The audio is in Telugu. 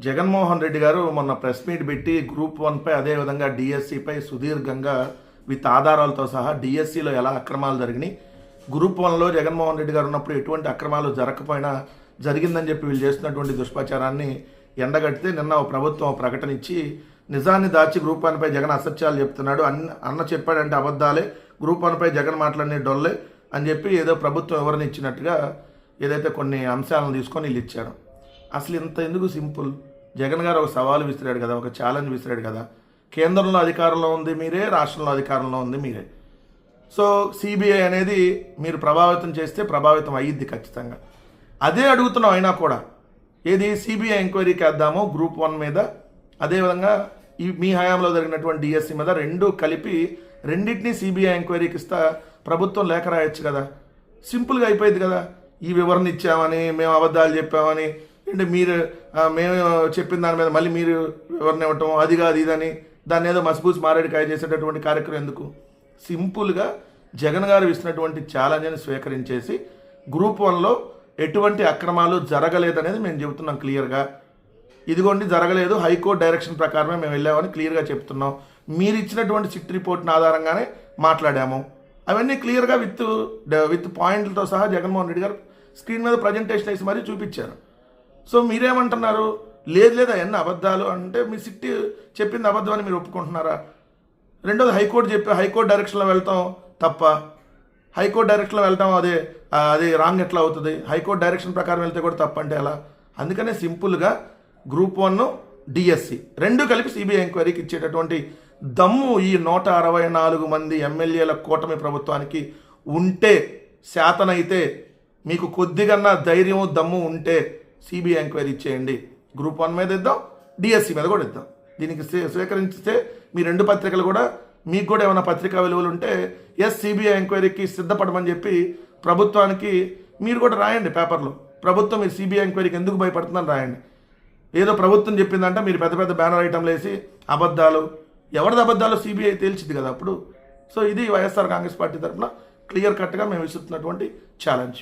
జగన్మోహన్ రెడ్డి గారు మొన్న ప్రెస్ మీట్ పెట్టి గ్రూప్ 1పై అదేవిధంగా డిఎస్సిపై సుదీర్ఘంగా విత్ ఆధారాలతో సహా డిఎస్సిలో ఎలా అక్రమాలు జరిగినాయి, గ్రూప్ 1లో జగన్మోహన్ రెడ్డి గారు ఉన్నప్పుడు ఎటువంటి అక్రమాలు జరగకపోయినా జరిగిందని చెప్పి వీళ్ళు చేస్తున్నటువంటి దుష్ప్రచారాన్ని ఎండగడితే నిన్న ప్రభుత్వం ప్రకటన ఇచ్చి నిజాన్ని దాచి గ్రూప్ 1పై జగన్ అసత్యాలు చెప్తున్నాడు, అన్న చెప్పాడంటే అబద్ధాలే, గ్రూప్ 1పై జగన్ మాట్లాడిన డొల్లే అని చెప్పి ఏదో ప్రభుత్వం వివరణ ఇచ్చినట్టుగా ఏదైతే కొన్ని అంశాలను తీసుకొని వీళ్ళు ఇచ్చారు. అసలు ఇంత ఎందుకు సింపుల్? జగన్ గారు ఒక సవాలు విసిరాడు కదా, ఒక ఛాలెంజ్ విసిరాడు కదా. కేంద్రంలో అధికారంలో ఉంది మీరే, రాష్ట్రంలో అధికారంలో ఉంది మీరే. సో సిబిఐ అనేది మీరు ప్రభావితం చేస్తే ప్రభావితం అయ్యిద్ది ఖచ్చితంగా. అదే అడుగుతున్నాం. అయినా కూడా ఏది సిబిఐ ఎంక్వైరీకి వేద్దామో గ్రూప్ 1 మీద, అదేవిధంగా మీ హయాంలో జరిగినటువంటి డిఎస్సి మీద రెండు కలిపి రెండింటినీ సిబిఐ ఎంక్వైరీకి ఇస్తా ప్రభుత్వం లేఖ రాయొచ్చు కదా. సింపుల్గా అయిపోయింది కదా. ఈ వివరణ ఇచ్చామని, మేము అబద్ధాలు చెప్పామని, అంటే మీరు మేము చెప్పిన దాని మీద మళ్ళీ మీరు వివరణ ఇవ్వటం, అది కాదు ఇదని దాన్ని ఏదో మసిపూసి మారేడికాయ చేసేటటువంటి కార్యక్రమం ఎందుకు? సింపుల్గా జగన్ గారు ఇచ్చినటువంటి ఛాలెంజ్ని స్వీకరించేసి గ్రూప్ 1లో ఎటువంటి అక్రమాలు జరగలేదనేది మేము చెబుతున్నాం క్లియర్గా. ఇదిగోండి జరగలేదు, హైకోర్టు డైరెక్షన్ ప్రకారమే మేము వెళ్ళామని క్లియర్గా చెప్తున్నాం. మీరు ఇచ్చినటువంటి సిట్ రిపోర్ట్ని ఆధారంగానే మాట్లాడాము. అవన్నీ క్లియర్గా విత్ పాయింట్లతో సహా జగన్మోహన్ రెడ్డి గారు స్క్రీన్ మీద ప్రజెంటేషన్ వేసి మరీ చూపించారు. సో మీరేమంటున్నారు? లేదు అవన్నీ అబద్ధాలు అంటే మీ సిట్ చెప్పింది అబద్ధం అని మీరు ఒప్పుకుంటున్నారా? రెండోది హైకోర్టు డైరెక్షన్లో వెళ్తాం తప్ప? హైకోర్టు డైరెక్షన్లో వెళ్తాం అది రాంగ్ ఎట్లా అవుతుంది? హైకోర్టు డైరెక్షన్ ప్రకారం వెళ్తే కూడా తప్పంటే ఎలా? అందుకనే సింపుల్గా గ్రూప్ 1 డిఎస్సి రెండు కలిపి సిబిఐ ఎంక్వైరీకి ఇచ్చేటటువంటి దమ్ము ఈ 164 మంది ఎమ్మెల్యేల కూటమి ప్రభుత్వానికి ఉంటే, శాతనైతే, మీకు కొద్దిగన్నా ధైర్యం దమ్ము ఉంటే సిబిఐ ఎంక్వైరీ ఇచ్చేయండి. గ్రూప్ 1 మీద ఇద్దాం, డిఎస్సి మీద కూడా ఇద్దాం. దీనికి స్వీకరిస్తే మీ రెండు పత్రికలు కూడా, మీకు కూడా ఏమైనా పత్రికా విలువలు ఉంటే సిబిఐ ఎంక్వైరీకి సిద్ధపడమని చెప్పి ప్రభుత్వానికి మీరు కూడా రాయండి పేపర్లో. ప్రభుత్వం మీరు సిబిఐ ఎంక్వైరీకి ఎందుకు భయపడుతుందని రాయండి. ఏదో ప్రభుత్వం చెప్పిందంటే మీరు పెద్ద పెద్ద బ్యానర్ ఐటమ్లు వేసి అబద్ధాలు, ఎవరిది అబద్ధాలు సిబిఐ తేల్చింది కదా అప్పుడు. సో ఇది వైఎస్ఆర్ కాంగ్రెస్ పార్టీ తరఫున క్లియర్ కట్గా మేము విసురుతున్నటువంటి ఛాలెంజ్.